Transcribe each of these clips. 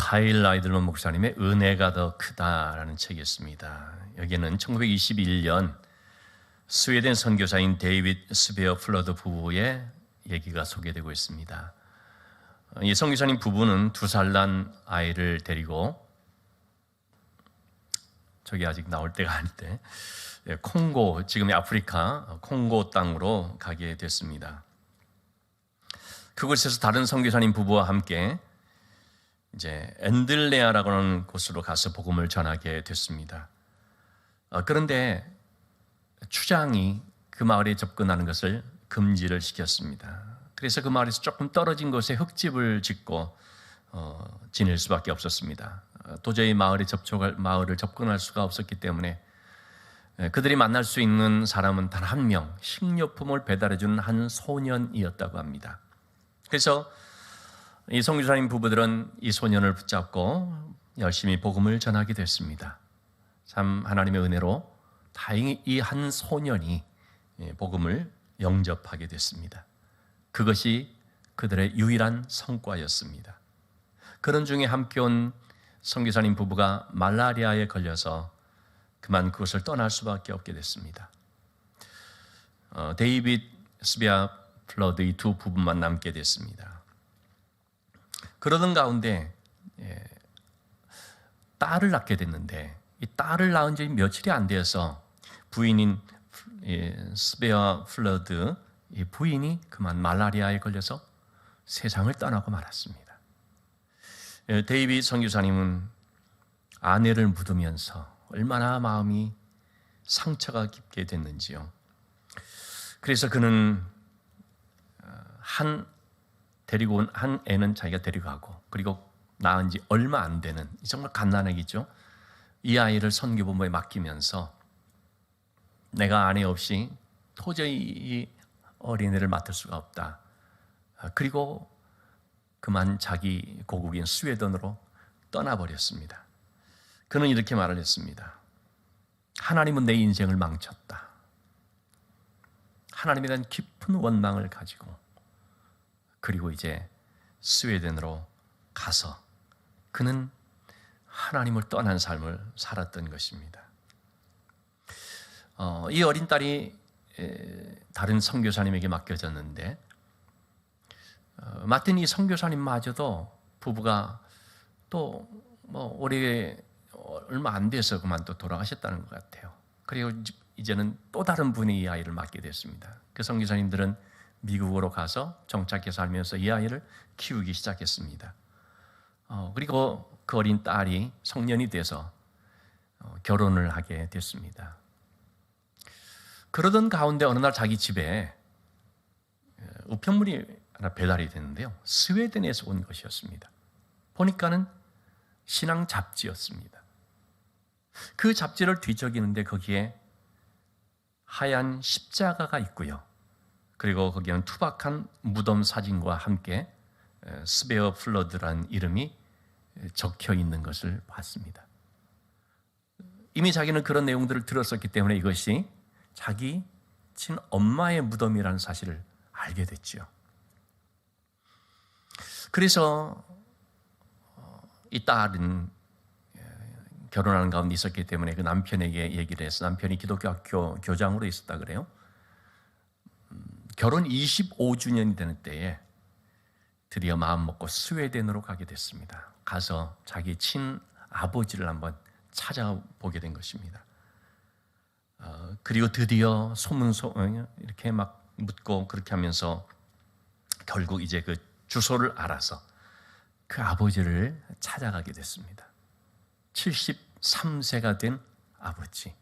하일 라이들먼 목사님의 은혜가 더 크다라는 책이었습니다. 여기는 1921년 스웨덴 선교사인 데이빗 스베어 플러드 부부의 얘기가 소개되고 있습니다. 이 선교사님 부부는 2살 난 아이를 데리고 저기 아직 나올 때가 아닌데 콩고, 지금의 아프리카 콩고 땅으로 가게 됐습니다. 그곳에서 다른 선교사님 부부와 함께 이제 엔들레아라고 하는 곳으로 가서 복음을 전하게 됐습니다. 그런데 추장이 그 마을에 접근하는 것을 금지를 시켰습니다. 그래서 그 마을에서 조금 떨어진 곳에 흙집을 짓고 지낼 수밖에 없었습니다. 도저히 마을을 접근할 수가 없었기 때문에 그들이 만날 수 있는 사람은 단 한 명, 식료품을 배달해주는 한 소년이었다고 합니다. 그래서 이 선교사님 부부들은 이 소년을 붙잡고 열심히 복음을 전하게 됐습니다. 참 하나님의 은혜로 다행히 이 한 소년이 복음을 영접하게 됐습니다. 그것이 그들의 유일한 성과였습니다. 그런 중에 함께 온 선교사님 부부가 말라리아에 걸려서 그만 그곳을 떠날 수밖에 없게 됐습니다. 데이빗 스베어 플러드 이 두 부부만 남게 됐습니다. 그러던 가운데 딸을 낳게 됐는데 이 딸을 낳은 지 며칠이 안 되어서 부인인 스베어 플러드 이 부인이 그만 말라리아에 걸려서 세상을 떠나고 말았습니다. 데이빗 선교사님은 아내를 묻으면서 얼마나 마음이 상처가 깊게 됐는지요. 그래서 그는 데리고 온 한 애는 자기가 데리고 가고, 그리고 낳은 지 얼마 안 되는 정말 갓난아기죠. 이 아이를 선교부모에 맡기면서 내가 아내 없이 도저히 이 어린애를 맡을 수가 없다. 그리고 그만 자기 고국인 스웨덴으로 떠나버렸습니다. 그는 이렇게 말을 했습니다. 하나님은 내 인생을 망쳤다. 하나님에 대한 깊은 원망을 가지고 그리고 이제 스웨덴으로 가서 그는 하나님을 떠난 삶을 살았던 것입니다. 이 어린 딸이 다른 선교사님에게 맡겨졌는데 맡은 이 선교사님마저도 부부가 또 얼마 안 돼서 그만 또 돌아가셨다는 것 같아요. 그리고 이제는 또 다른 분이 이 아이를 맡게 됐습니다. 그 선교사님들은 미국으로 가서 정착해 살면서 이 아이를 키우기 시작했습니다. 그리고 그 어린 딸이 성년이 돼서 결혼을 하게 됐습니다. 그러던 가운데 어느 날 자기 집에 우편물이 하나 배달이 됐는데요. 스웨덴에서 온 것이었습니다. 보니까는 신앙 잡지였습니다. 그 잡지를 뒤적이는데 거기에 하얀 십자가가 있고요. 그리고 거기에는 투박한 무덤 사진과 함께 스베어 플러드라는 이름이 적혀 있는 것을 봤습니다. 이미 자기는 그런 내용들을 들었었기 때문에 이것이 자기 친엄마의 무덤이라는 사실을 알게 됐죠. 그래서 이 딸은 결혼하는 가운데 있었기 때문에 그 남편에게 얘기를 해서, 남편이 기독교 학교 교장으로 있었다 그래요. 결혼 25주년이 되는 때에 드디어 마음 먹고 스웨덴으로 가게 됐습니다. 가서 자기 친아버지를 한번 찾아보게 된 것입니다. 그리고 드디어 이렇게 막 묻고 그렇게 하면서 결국 이제 그 주소를 알아서 그 아버지를 찾아가게 됐습니다. 73세가 된 아버지.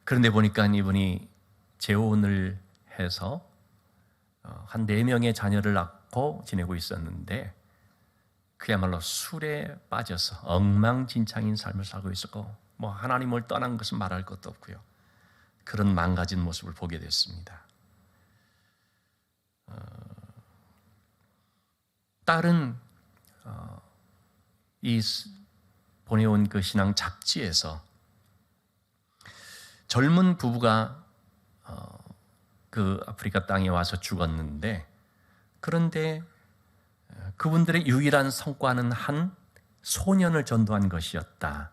그런데 보니까 이분이 재혼을 해서 한 4명의 자녀를 낳고 지내고 있었는데 그야말로 술에 빠져서 엉망진창인 삶을 살고 있었고 하나님을 떠난 것은 말할 것도 없고요. 그런 망가진 모습을 보게 됐습니다. 딸은 이 보내온 그 신앙 잡지에서 젊은 부부가 그 아프리카 땅에 와서 죽었는데, 그런데 그분들의 유일한 성과는 한 소년을 전도한 것이었다.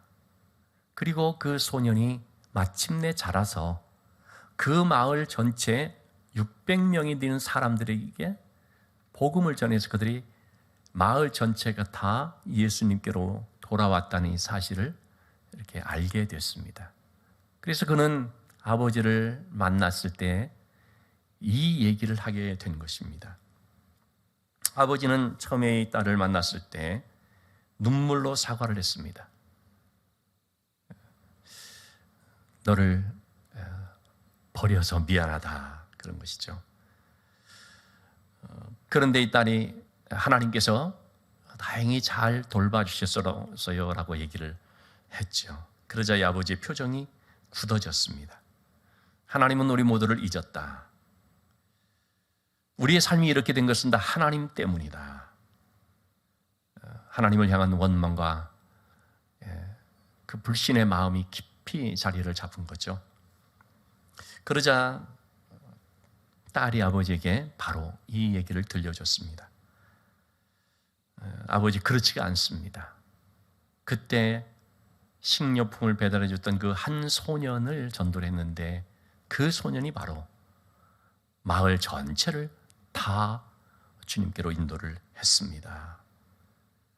그리고 그 소년이 마침내 자라서 그 마을 전체 600명이 되는 사람들에게 복음을 전해서 그들이 마을 전체가 다 예수님께로 돌아왔다는 이 사실을 이렇게 알게 됐습니다. 그래서 그는 아버지를 만났을 때 이 얘기를 하게 된 것입니다. 아버지는 처음에 이 딸을 만났을 때 눈물로 사과를 했습니다. 너를 버려서 미안하다, 그런 것이죠. 그런데 이 딸이 하나님께서 다행히 잘 돌봐주셨어요 라고 얘기를 했죠. 그러자 이 아버지의 표정이 굳어졌습니다. 하나님은 우리 모두를 잊었다. 우리의 삶이 이렇게 된 것은 다 하나님 때문이다. 하나님을 향한 원망과 그 불신의 마음이 깊이 자리를 잡은 거죠. 그러자 딸이 아버지에게 바로 이 얘기를 들려줬습니다. 아버지, 그렇지가 않습니다. 그때 식료품을 배달해 줬던 그 한 소년을 전도를 했는데 그 소년이 바로 마을 전체를 다 주님께로 인도를 했습니다.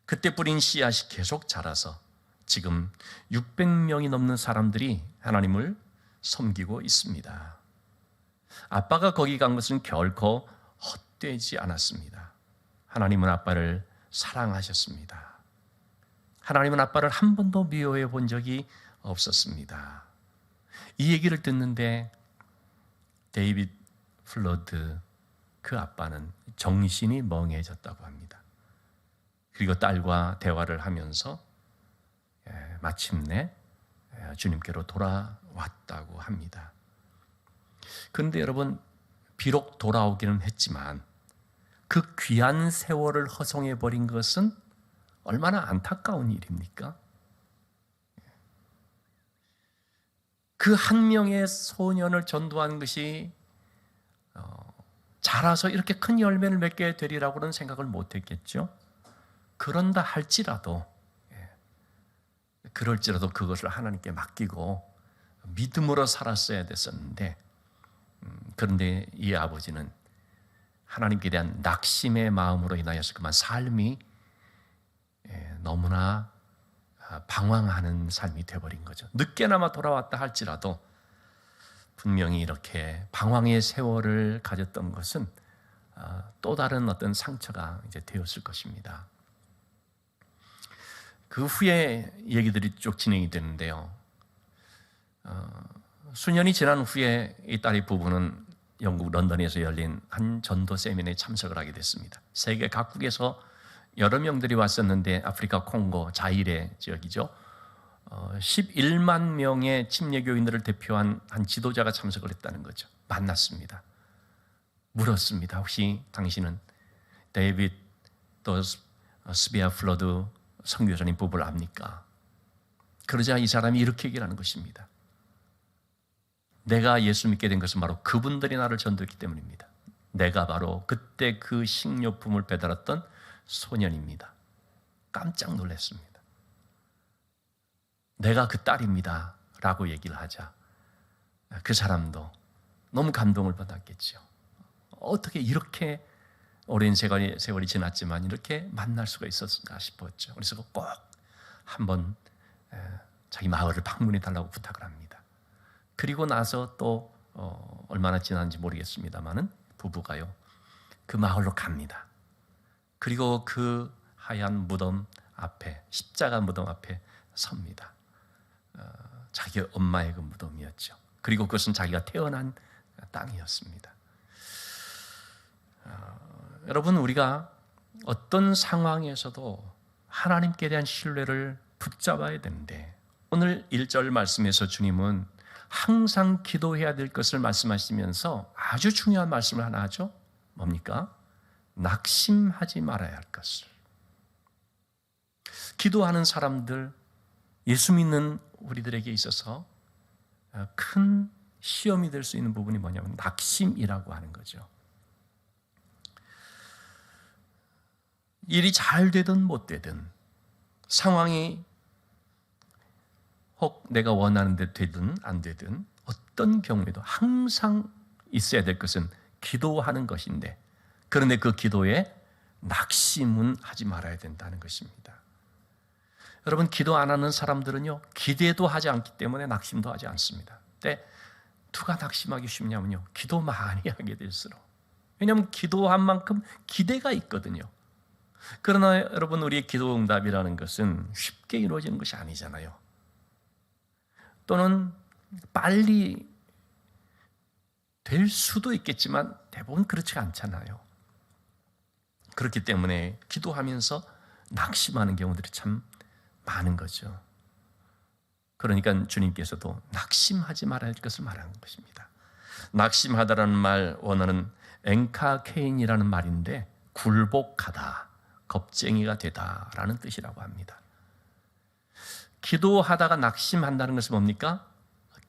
그때 뿌린 씨앗이 계속 자라서 지금 600명이 넘는 사람들이 하나님을 섬기고 있습니다. 아빠가 거기 간 것은 결코 헛되지 않았습니다. 하나님은 아빠를 사랑하셨습니다. 하나님은 아빠를 한 번도 미워해 본 적이 없었습니다. 이 얘기를 듣는데 데이빗 플러드 그 아빠는 정신이 멍해졌다고 합니다. 그리고 딸과 대화를 하면서 마침내 주님께로 돌아왔다고 합니다. 그런데 여러분, 비록 돌아오기는 했지만 그 귀한 세월을 허송해버린 것은 얼마나 안타까운 일입니까? 그 한 명의 소년을 전도한 것이 자라서 이렇게 큰 열매를 맺게 되리라고는 생각을 못했겠죠. 그런다 할지라도, 그럴지라도 그것을 하나님께 맡기고 믿음으로 살았어야 됐었는데, 그런데 이 아버지는 하나님께 대한 낙심의 마음으로 인하여서 그만 삶이 너무나 방황하는 삶이 되어버린 거죠. 늦게나마 돌아왔다 할지라도 분명히 이렇게 방황의 세월을 가졌던 것은 또 다른 어떤 상처가 이제 되었을 것입니다. 그 후에 얘기들이 쭉 진행이 되는데요. 수년이 지난 후에 이 딸의 부부는 영국 런던에서 열린 한 전도 세미나에 참석을 하게 됐습니다. 세계 각국에서 여러 명들이 왔었는데 아프리카 콩고 자이레 지역이죠. 11만 명의 침례교인들을 대표한 한 지도자가 참석을 했다는 거죠. 만났습니다. 물었습니다. 혹시 당신은 데이빗 또 스비아 플러드 선교사님 부부를 압니까? 그러자 이 사람이 이렇게 얘기를 하는 것입니다. 내가 예수 믿게 된 것은 바로 그분들이 나를 전도했기 때문입니다. 내가 바로 그때 그 식료품을 배달했던 소년입니다. 깜짝 놀랐습니다. 내가 그 딸입니다 라고 얘기를 하자 그 사람도 너무 감동을 받았겠죠. 어떻게 이렇게 오랜 세월이 지났지만 이렇게 만날 수가 있었을까 싶었죠. 그래서 꼭 한번 자기 마을을 방문해 달라고 부탁을 합니다. 그리고 나서 또 얼마나 지났는지 모르겠습니다만은 부부가요 그 마을로 갑니다. 그리고 그 하얀 무덤 앞에, 십자가 무덤 앞에 섭니다. 자기 엄마의 그 무덤이었죠. 그리고 그것은 자기가 태어난 땅이었습니다. 여러분, 우리가 어떤 상황에서도 하나님께 대한 신뢰를 붙잡아야 되는데, 오늘 1절 말씀에서 주님은 항상 기도해야 될 것을 말씀하시면서 아주 중요한 말씀을 하나 하죠. 뭡니까? 낙심하지 말아야 할 것을. 기도하는 사람들, 예수 믿는 우리들에게 있어서 큰 시험이 될 수 있는 부분이 뭐냐면 낙심이라고 하는 거죠. 일이 잘 되든 못 되든 상황이 혹 내가 원하는 데 되든 안 되든 어떤 경우에도 항상 있어야 될 것은 기도하는 것인데, 그런데 그 기도에 낙심은 하지 말아야 된다는 것입니다. 여러분, 기도 안 하는 사람들은요, 기대도 하지 않기 때문에 낙심도 하지 않습니다. 근데 누가 낙심하기 쉽냐면요, 기도 많이 하게 될수록. 왜냐하면 기도한 만큼 기대가 있거든요. 그러나 여러분, 우리의 기도 응답이라는 것은 쉽게 이루어지는 것이 아니잖아요. 또는 빨리 될 수도 있겠지만 대부분 그렇지 않잖아요. 그렇기 때문에 기도하면서 낙심하는 경우들이 참 많은 거죠. 그러니까 주님께서도 낙심하지 말아야 할 것을 말하는 것입니다. 낙심하다라는 말, 원어는 엔카케인이라는 말인데 굴복하다, 겁쟁이가 되다라는 뜻이라고 합니다. 기도하다가 낙심한다는 것은 뭡니까?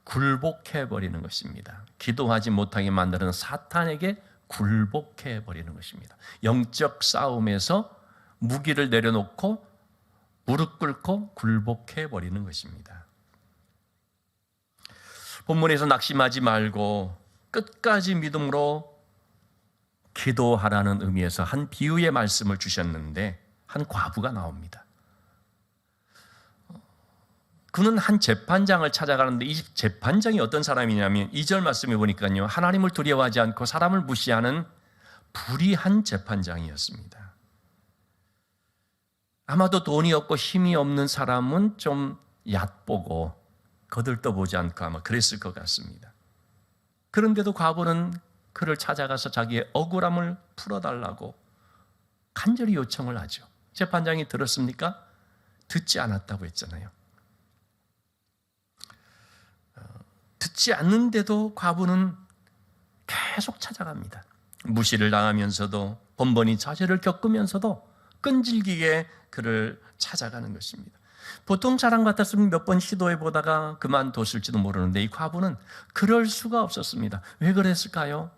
굴복해버리는 것입니다. 기도하지 못하게 만드는 사탄에게 굴복해버리는 것입니다. 영적 싸움에서 무기를 내려놓고 무릎 꿇고 굴복해버리는 것입니다. 본문에서 낙심하지 말고 끝까지 믿음으로 기도하라는 의미에서 한 비유의 말씀을 주셨는데, 한 과부가 나옵니다. 그는 한 재판장을 찾아가는데, 이 재판장이 어떤 사람이냐면 2절 말씀에 보니까요, 하나님을 두려워하지 않고 사람을 무시하는 불의한 재판장이었습니다. 아마도 돈이 없고 힘이 없는 사람은 좀 얕보고 거들떠보지 않고 아마 그랬을 것 같습니다. 그런데도 과부는 그를 찾아가서 자기의 억울함을 풀어달라고 간절히 요청을 하죠. 재판장이 들었습니까? 듣지 않았다고 했잖아요. 듣지 않는데도 과부는 계속 찾아갑니다. 무시를 당하면서도, 번번이 좌절을 겪으면서도 끈질기게 그를 찾아가는 것입니다. 보통 사람 같았으면 몇 번 시도해 보다가 그만뒀을지도 모르는데, 이 과부는 그럴 수가 없었습니다. 왜 그랬을까요?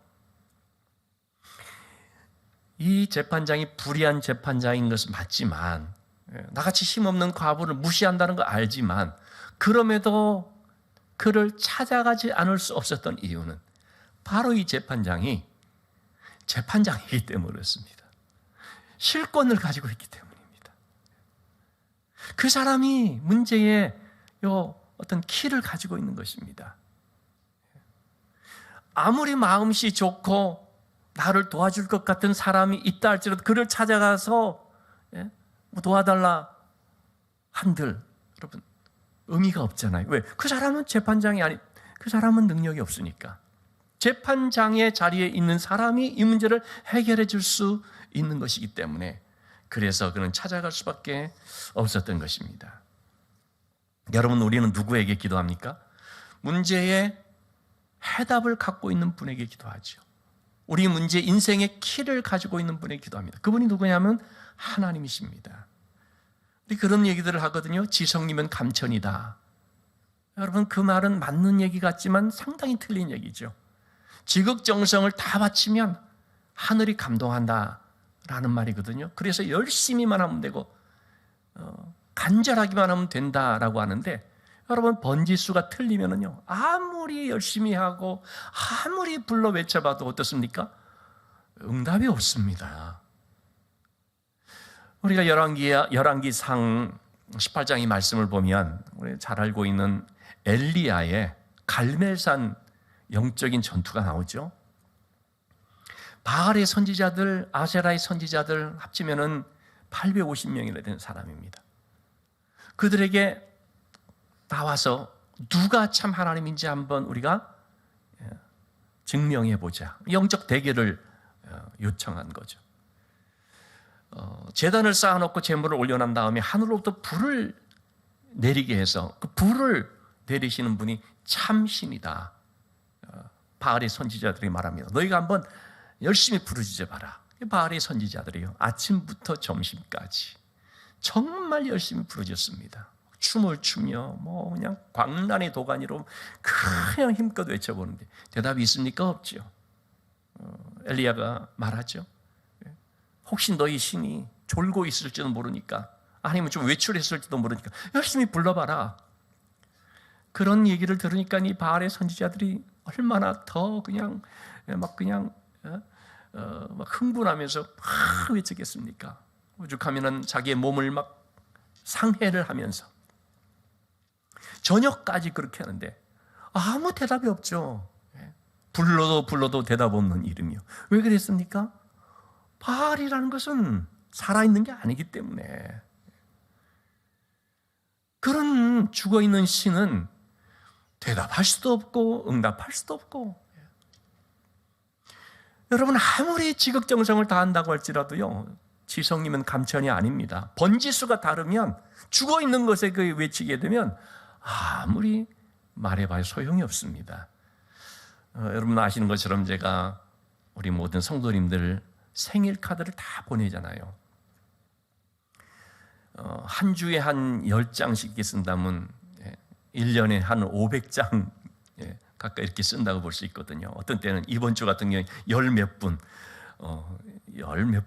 이 재판장이 불의한 재판장인 것은 맞지만, 나같이 힘없는 과부를 무시한다는 걸 알지만, 그럼에도 그를 찾아가지 않을 수 없었던 이유는 바로 이 재판장이 재판장이기 때문에 그렇습니다. 실권을 가지고 있기 때문입니다. 그 사람이 문제의 어떤 키를 가지고 있는 것입니다. 아무리 마음씨 좋고 나를 도와줄 것 같은 사람이 있다 할지라도 그를 찾아가서 도와달라 한들, 여러분, 의미가 없잖아요. 왜? 그 사람은 재판장이 그 사람은 능력이 없으니까. 재판장의 자리에 있는 사람이 이 문제를 해결해 줄 수 있는 것이기 때문에, 그래서 그는 찾아갈 수밖에 없었던 것입니다. 여러분, 우리는 누구에게 기도합니까? 문제의 해답을 갖고 있는 분에게 기도하죠. 우리 문제, 인생의 키를 가지고 있는 분에게 기도합니다. 그분이 누구냐면 하나님이십니다. 우리 그런 얘기들을 하거든요. 지성이면 감천이다. 여러분, 그 말은 맞는 얘기 같지만 상당히 틀린 얘기죠. 지극정성을 다 바치면 하늘이 감동한다라는 말이거든요. 그래서 열심히만 하면 되고 간절하기만 하면 된다라고 하는데, 여러분, 번지수가 틀리면은요, 아무리 열심히 하고 아무리 불러 외쳐봐도 어떻습니까? 응답이 없습니다. 우리가 열왕기상 18장의 말씀을 보면 우리 잘 알고 있는 엘리야의 갈멜산 영적인 전투가 나오죠. 바알의 선지자들, 아세라의 선지자들 합치면은 850명이나 되는 사람입니다. 그들에게 나와서 누가 참 하나님인지 한번 우리가 증명해보자, 영적 대결을 요청한 거죠. 제단을 쌓아놓고 제물을 올려놓은 다음에 하늘로부터 불을 내리게 해서 그 불을 내리시는 분이 참신이다. 바알의 선지자들이 말합니다. 너희가 한번 열심히 부르짖어봐라. 바알의 선지자들이요, 아침부터 점심까지 정말 열심히 부르짖습니다. 춤을 추며 그냥 광란의 도가니로 그냥 힘껏 외쳐보는데 대답이 있습니까? 없죠. 엘리야가 말하죠. 혹시 너희 신이 졸고 있을지도 모르니까 아니면 좀 외출했을지도 모르니까 열심히 불러봐라. 그런 얘기를 들으니까 이 바알의 선지자들이 얼마나 더 그냥 막 흥분하면서 막 외치겠습니까? 오죽하면은 자기의 몸을 막 상해를 하면서 저녁까지 그렇게 하는데 아무 대답이 없죠. 불러도 대답 없는 이름이요. 왜 그랬습니까? 바알이라는 것은 살아있는 게 아니기 때문에. 그런 죽어있는 신은 대답할 수도 없고 응답할 수도 없고, 여러분 아무리 지극정성을 다한다고 할지라도요, 지성이면 감천이 아닙니다. 번지수가 다르면 죽어있는 것에 그 외치게 되면 아무리 말해봐야 소용이 없습니다. 여러분 아시는 것처럼 제가 우리 모든 성도님들 생일 카드를 다 보내잖아요. 한 주에 한 10장씩 이렇게 쓴다면 1년에 한 500장 가까이 이렇게 쓴다고 볼 수 있거든요. 어떤 때는 이번 주 같은 경우에 열 몇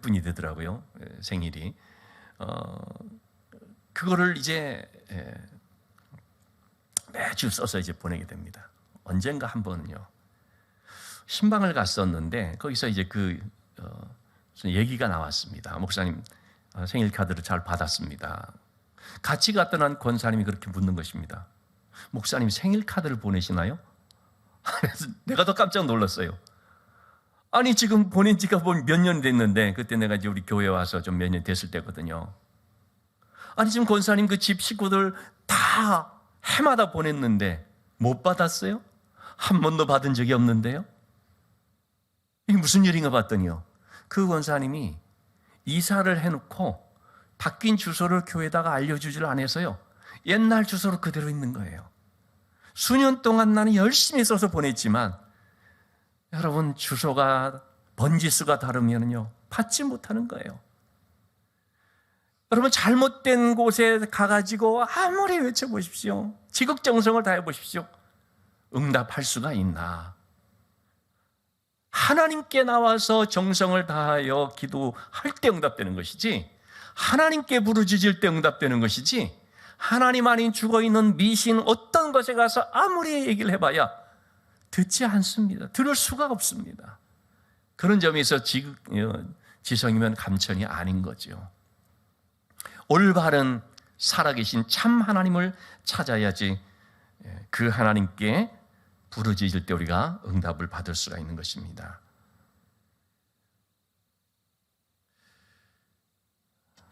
분이 되더라고요. 생일이. 그거를 이제 매주 써서 이제 보내게 됩니다. 언젠가 한 번은요, 신방을 갔었는데 거기서 이제 무슨 얘기가 나왔습니다. 목사님 생일 카드를 잘 받았습니다. 같이 갔던 한 권사님이 그렇게 묻는 것입니다. 목사님 생일 카드를 보내시나요? 그래서 내가 더 깜짝 놀랐어요. 아니 지금 보낸 지가 몇 년 됐는데, 그때 내가 이제 우리 교회 와서 좀 몇 년 됐을 때거든요. 아니 지금 권사님 그 집 식구들 다 해마다 보냈는데 못 받았어요? 한 번도 받은 적이 없는데요? 이게 무슨 일인가 봤더니요, 그 권사님이 이사를 해놓고 바뀐 주소를 교회에다가 알려주질 않아서요, 옛날 주소로 그대로 있는 거예요. 수년 동안 나는 열심히 써서 보냈지만 여러분 주소가 번지수가 다르면요 받지 못하는 거예요. 여러분 잘못된 곳에 가가지고 아무리 외쳐보십시오, 지극정성을 다해보십시오, 응답할 수가 있나? 하나님께 나와서 정성을 다하여 기도할 때 응답되는 것이지, 하나님께 부르짖을 때 응답되는 것이지, 하나님 아닌 죽어있는 미신 어떤 것에 가서 아무리 얘기를 해봐야 듣지 않습니다. 들을 수가 없습니다. 그런 점에서 지성이면 감천이 아닌 거죠. 올바른 살아계신 참 하나님을 찾아야지 그 하나님께 부르짖을 때 우리가 응답을 받을 수가 있는 것입니다.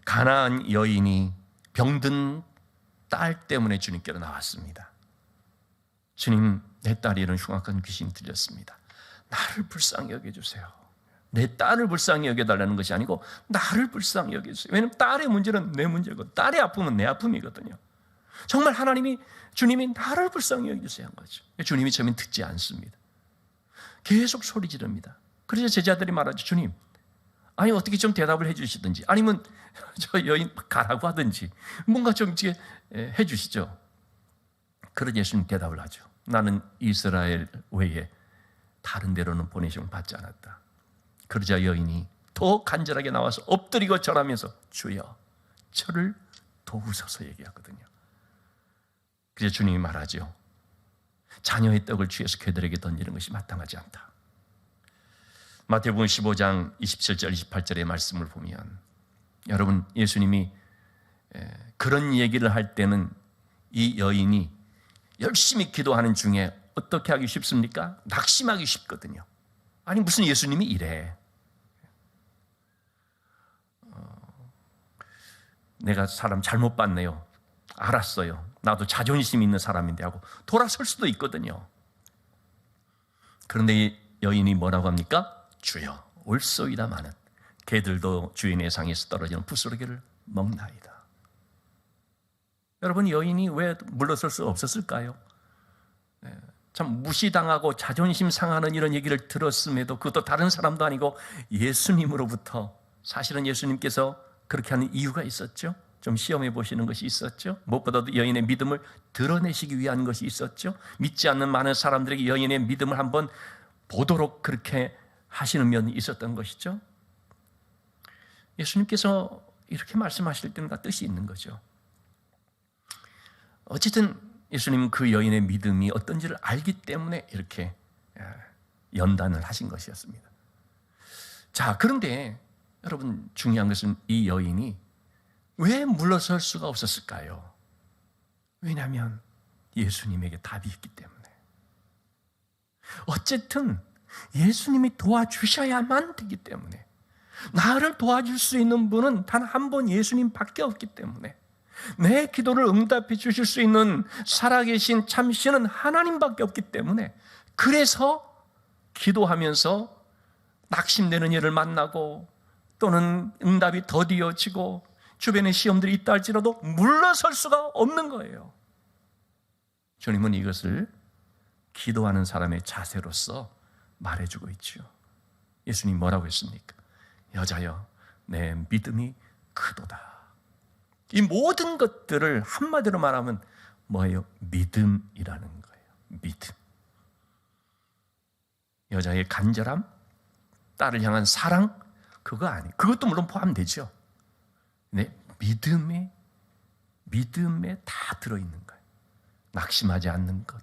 가나안 여인이 병든 딸 때문에 주님께로 나왔습니다. 주님, 내 딸이 이런 흉악한 귀신이 들렸습니다. 나를 불쌍히 여겨주세요. 내 딸을 불쌍히 여겨달라는 것이 아니고 나를 불쌍히 여겨주세요. 왜냐하면 딸의 문제는 내 문제고 딸의 아픔은 내 아픔이거든요. 정말 주님이 나를 불쌍히 여겨주세요 한 거죠. 주님이 처음엔 듣지 않습니다. 계속 소리 지릅니다. 그래서 제자들이 말하죠. 주님, 아니 어떻게 좀 대답을 해주시든지, 아니면 저 여인 가라고 하든지 뭔가 좀 해주시죠. 그러자 예수님 대답을 하죠. 나는 이스라엘 외에 다른 데로는 보내심을 받지 않았다. 그러자 여인이 더 간절하게 나와서 엎드리고 절하면서 주여 저를 도우소서 얘기하거든요. 그래서 주님이 말하죠. 자녀의 떡을 취해서 그들에게 던지는 것이 마땅하지 않다. 마태복음 15장 27절 28절의 말씀을 보면, 여러분 예수님이 그런 얘기를 할 때는 이 여인이 열심히 기도하는 중에 어떻게 하기 쉽습니까? 낙심하기 쉽거든요. 아니 무슨 예수님이 이래. 내가 사람 잘못 봤네요. 알았어요. 나도 자존심 있는 사람인데 하고 돌아설 수도 있거든요. 그런데 이 여인이 뭐라고 합니까? 주여 올소이다마는 개들도 주인의 상에서 떨어지는 부스러기를 먹나이다. 여러분 여인이 왜 물러설 수 없었을까요? 참 무시당하고 자존심 상하는 이런 얘기를 들었음에도, 그것도 다른 사람도 아니고 예수님으로부터, 사실은 예수님께서 그렇게 하는 이유가 있었죠. 좀 시험해 보시는 것이 있었죠. 무엇보다도 여인의 믿음을 드러내시기 위한 것이 있었죠. 믿지 않는 많은 사람들에게 여인의 믿음을 한번 보도록 그렇게 하시는 면이 있었던 것이죠. 예수님께서 이렇게 말씀하실 때는 뜻이 있는 거죠. 어쨌든 예수님은 그 여인의 믿음이 어떤지를 알기 때문에 이렇게 연단을 하신 것이었습니다. 자, 그런데 여러분, 중요한 것은 이 여인이 왜 물러설 수가 없었을까요? 왜냐하면 예수님에게 답이 있기 때문에. 어쨌든 예수님이 도와주셔야만 되기 때문에, 나를 도와줄 수 있는 분은 단 한 분 예수님밖에 없기 때문에, 내 기도를 응답해 주실 수 있는 살아계신 참신은 하나님밖에 없기 때문에, 그래서 기도하면서 낙심되는 일을 만나고 또는 응답이 더디어지고 주변에 시험들이 있다 할지라도 물러설 수가 없는 거예요. 주님은 이것을 기도하는 사람의 자세로서 말해주고 있죠. 예수님 뭐라고 했습니까? 여자여, 내 믿음이 크도다. 이 모든 것들을 한마디로 말하면 뭐예요? 믿음이라는 거예요. 믿음. 여자의 간절함, 딸을 향한 사랑, 그거 아니에요. 그것도 물론 포함되죠. 근데 믿음에 다 들어있는 거예요. 낙심하지 않는 것,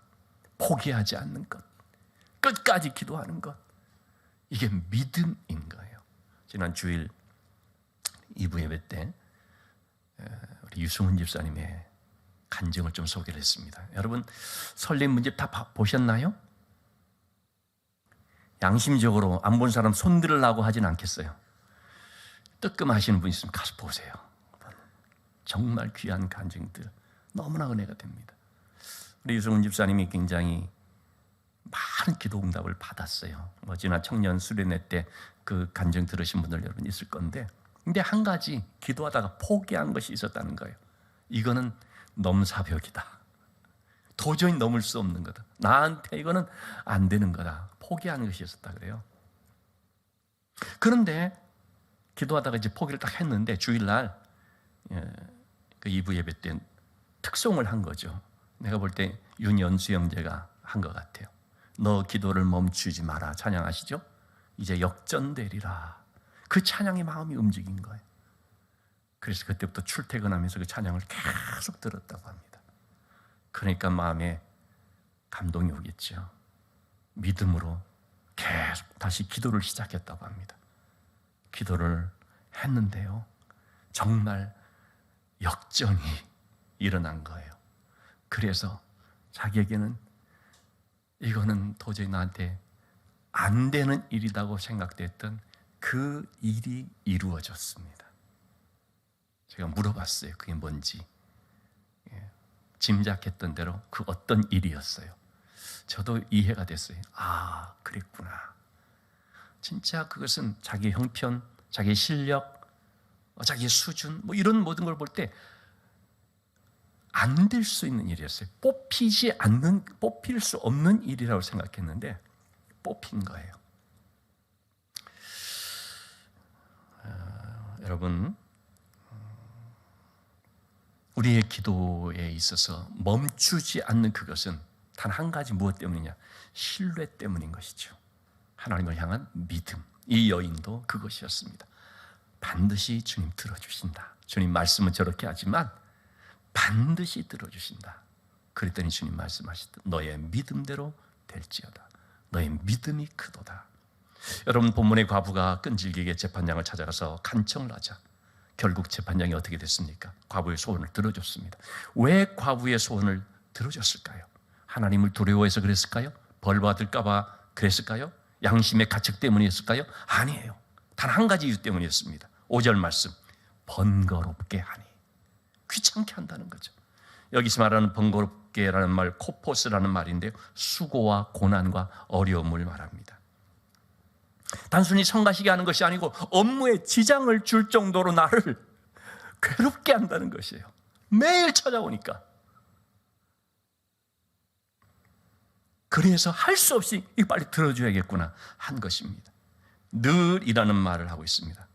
포기하지 않는 것, 끝까지 기도하는 것, 이게 믿음인 거예요. 지난 주일 2부 예배 때 우리 유승훈 집사님의 간증을 좀 소개를 했습니다. 여러분, 설립 문제 다 보셨나요? 양심적으로 안 본 사람 손 들으려고 하진 않겠어요. 뜨끔하시는 분 있으면 가서 보세요. 정말 귀한 간증들, 너무나 은혜가 됩니다. 우리 유승훈 집사님이 굉장히 많은 기도 응답을 받았어요. 지난 청년 수련회 때 그 간증 들으신 분들 여러분 있을 건데, 근데 한 가지 기도하다가 포기한 것이 있었다는 거예요. 이거는 넘사벽이다. 도저히 넘을 수 없는 거다. 나한테 이거는 안 되는 거다. 포기하는 것이 있었다 그래요. 그런데 기도하다가 이제 포기를 딱 했는데 주일날 그 2부 예배 때 특송을 한 거죠. 내가 볼 때 윤연수 형제가 한 것 같아요. 너 기도를 멈추지 마라. 찬양하시죠? 이제 역전되리라. 그 찬양의 마음이 움직인 거예요. 그래서 그때부터 출퇴근하면서 그 찬양을 계속 들었다고 합니다. 그러니까 마음에 감동이 오겠죠. 믿음으로 계속 다시 기도를 시작했다고 합니다. 기도를 했는데요, 정말 역전이 일어난 거예요. 그래서 자기에게는 이거는 도저히 나한테 안 되는 일이라고 생각됐던 그 일이 이루어졌습니다. 제가 물어봤어요. 그게 뭔지. 짐작했던 대로 그 어떤 일이었어요. 저도 이해가 됐어요. 아, 그랬구나. 진짜 그것은 자기 형편, 자기 실력, 자기 수준, 뭐 이런 모든 걸 볼 때 안 될 수 있는 일이었어요. 뽑힐 수 없는 일이라고 생각했는데 뽑힌 거예요. 여러분, 우리의 기도에 있어서 멈추지 않는 그것은 단 한 가지 무엇 때문이냐? 신뢰 때문인 것이죠. 하나님을 향한 믿음. 이 여인도 그것이었습니다. 반드시 주님 들어주신다. 주님 말씀은 저렇게 하지만 반드시 들어주신다. 그랬더니 주님 말씀하시듯 너의 믿음대로 될지어다. 너의 믿음이 크도다. 여러분, 본문의 과부가 끈질기게 재판장을 찾아가서 간청을 하자 결국 재판장이 어떻게 됐습니까? 과부의 소원을 들어줬습니다. 왜 과부의 소원을 들어줬을까요? 하나님을 두려워해서 그랬을까요? 벌 받을까 봐 그랬을까요? 양심의 가책 때문이었을까요? 아니에요. 단 한 가지 이유 때문이었습니다. 5절 말씀, 번거롭게 하니. 귀찮게 한다는 거죠. 여기서 말하는 번거롭게라는 말, 코포스라는 말인데요, 수고와 고난과 어려움을 말합니다. 단순히 성가시게 하는 것이 아니고 업무에 지장을 줄 정도로 나를 괴롭게 한다는 것이에요. 매일 찾아오니까. 그래서 할 수 없이 이거 빨리 들어줘야겠구나 한 것입니다. 늘이라는 말을 하고 있습니다.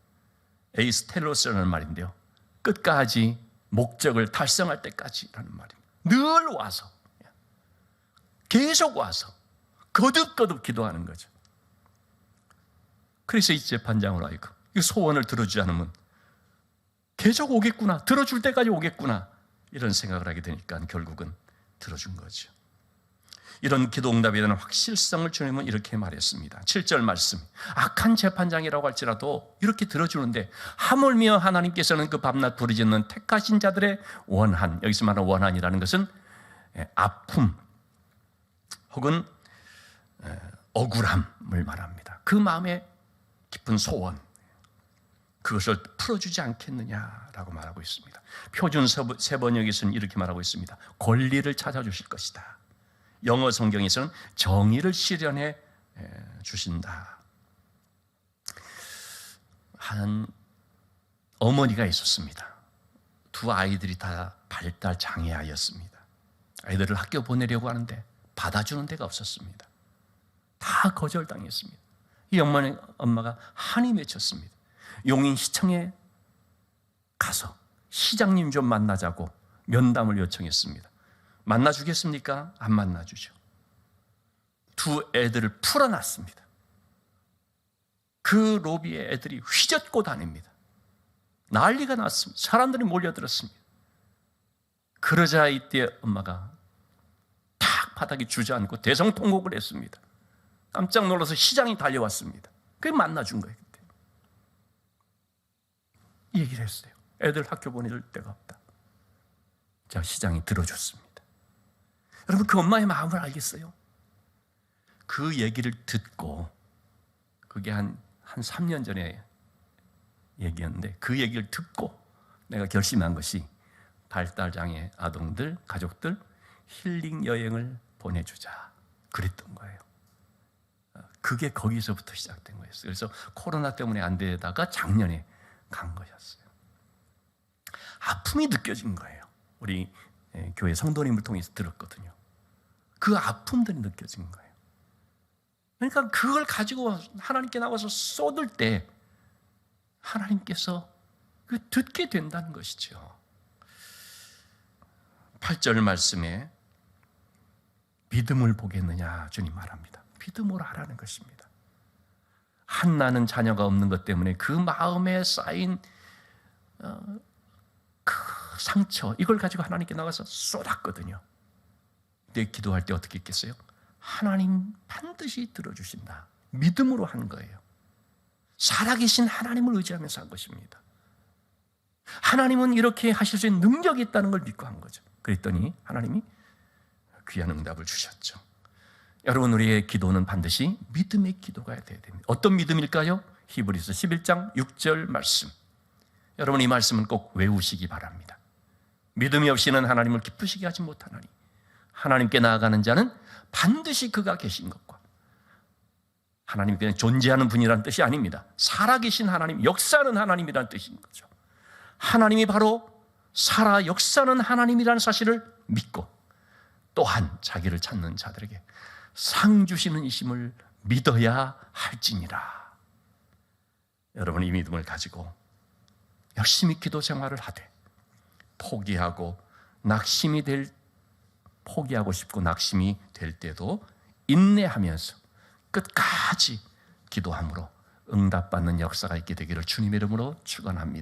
에이스텔로스라는 말인데요, 끝까지 목적을 달성할 때까지라는 말입니다. 늘 와서, 계속 와서 거듭거듭 기도하는 거죠. 그래서 이 재판장으로 하여금 이 소원을 들어주지 않으면 계속 오겠구나, 들어줄 때까지 오겠구나, 이런 생각을 하게 되니까 결국은 들어준 거죠. 이런 기도 응답에 대한 확실성을 주님은 이렇게 말했습니다. 7절 말씀, 악한 재판장이라고 할지라도 이렇게 들어주는데 하물며 하나님께서는 그 밤낮 부르짖는 택하신 자들의 원한, 여기서 말하는 원한이라는 것은 아픔 혹은 억울함을 말합니다. 그 마음의 깊은 소원, 그것을 풀어주지 않겠느냐라고 말하고 있습니다. 표준 세번역에서는 이렇게 말하고 있습니다. 권리를 찾아주실 것이다. 영어 성경에서는 정의를 실현해 주신다. 한 어머니가 있었습니다. 두 아이들이 다 발달 장애아였습니다. 아이들을 학교 보내려고 하는데 받아주는 데가 없었습니다. 다 거절당했습니다. 이 엄마가 한이 맺혔습니다. 용인시청에 가서 시장님 좀 만나자고 면담을 요청했습니다. 만나주겠습니까? 안 만나주죠. 두 애들을 풀어놨습니다. 그 로비에 애들이 휘젓고 다닙니다. 난리가 났습니다. 사람들이 몰려들었습니다. 그러자 이때 엄마가 탁 바닥에 주저앉고 대성통곡을 했습니다. 깜짝 놀라서 시장이 달려왔습니다. 그게 만나준 거예요. 그때 이 얘기를 했어요. 애들 학교 보내줄 데가 없다. 자, 시장이 들어줬습니다. 여러분, 그 엄마의 마음을 알겠어요? 그 얘기를 듣고, 그게 한 3년 전에 얘기였는데, 그 얘기를 듣고 내가 결심한 것이 발달장애 아동들, 가족들 힐링 여행을 보내주자, 그랬던 거예요. 그게 거기서부터 시작된 거였어요. 그래서 코로나 때문에 안 되다가 작년에 간 거였어요. 아픔이 느껴진 거예요. 우리 교회 성도님을 통해서 들었거든요. 그 아픔들이 느껴진 거예요. 그러니까 그걸 가지고 하나님께 나와서 쏟을 때 하나님께서 듣게 된다는 것이죠. 8절 말씀에 믿음을 보겠느냐 주님 말합니다. 믿음으로 하라는 것입니다. 한나는 자녀가 없는 것 때문에 그 마음에 쌓인 그 상처, 이걸 가지고 하나님께 나가서 쏟았거든요. 근데 기도할 때 어떻게 했겠어요? 하나님 반드시 들어주신다. 믿음으로 한 거예요. 살아계신 하나님을 의지하면서 한 것입니다. 하나님은 이렇게 하실 수 있는 능력이 있다는 걸 믿고 한 거죠. 그랬더니 하나님이 귀한 응답을 주셨죠. 여러분, 우리의 기도는 반드시 믿음의 기도가 되어야 됩니다. 어떤 믿음일까요? 히브리서 11장 6절 말씀. 여러분, 이 말씀은 꼭 외우시기 바랍니다. 믿음이 없이는 하나님을 기쁘시게 하지 못하나니 하나님께 나아가는 자는 반드시 그가 계신 것과, 하나님이 그냥 존재하는 분이라는 뜻이 아닙니다. 살아계신 하나님, 역사하는 하나님이라는 뜻인 거죠. 하나님이 바로 살아 역사하는 하나님이라는 사실을 믿고, 또한 자기를 찾는 자들에게 상 주시는 이심을 믿어야 할지니라. 여러분, 이 믿음을 가지고 열심히 기도 생활을 하되, 포기하고 싶고 낙심이 될 때도 인내하면서 끝까지 기도함으로 응답받는 역사가 있게 되기를 주님의 이름으로 축원합니다.